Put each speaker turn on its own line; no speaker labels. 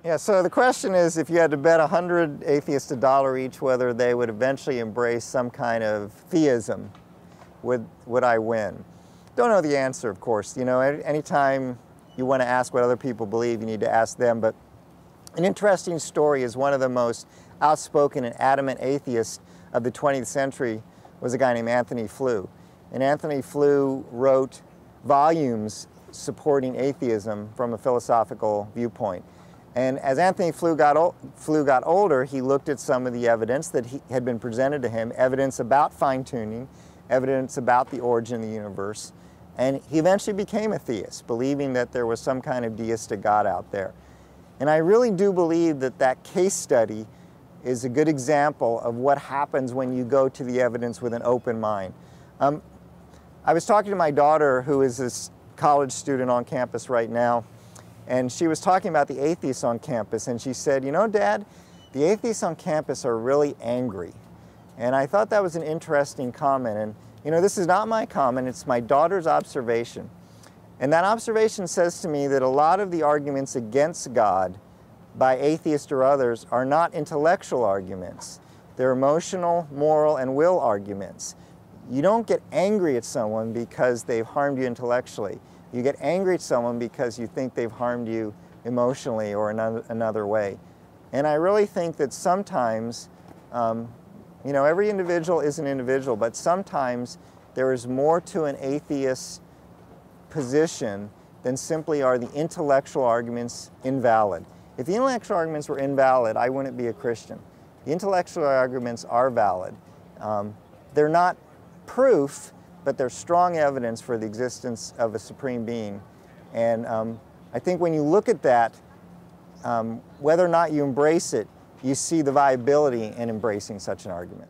Yeah, so the question is, if you had to bet 100 atheists $1 each whether they would eventually embrace some kind of theism, would I win? Don't know the answer, of course. You know, anytime you want to ask what other people believe, you need to ask them. But an interesting story is one of the most outspoken and adamant atheists of the 20th century was a guy named Anthony Flew. And Anthony Flew wrote volumes supporting atheism from a philosophical viewpoint. And as Anthony Flew got older, he looked at some of the evidence that had been presented to him, evidence about fine-tuning, evidence about the origin of the universe, and he eventually became a theist, believing that there was some kind of deistic God out there. And I really do believe that that case study is a good example of what happens when you go to the evidence with an open mind. I was talking to my daughter, who is a college student on campus right now, and she was talking about the atheists on campus, and she said, "You know, Dad, the atheists on campus are really angry." And I thought that was an interesting comment. And you know, this is not my comment, it's my daughter's observation. And that observation says to me that a lot of the arguments against God by atheists or others are not intellectual arguments. They're emotional, moral, and will arguments. You don't get angry at someone because they've harmed you intellectually. You get angry at someone because you think they've harmed you emotionally or another way. And I really think that sometimes, you know, every individual is an individual, but sometimes there is more to an atheist's position than simply are the intellectual arguments invalid. If the intellectual arguments were invalid, I wouldn't be a Christian. The intellectual arguments are valid. They're not proof, but they're strong evidence for the existence of a supreme being. And I think when you look at that, whether or not you embrace it, you see the viability in embracing such an argument.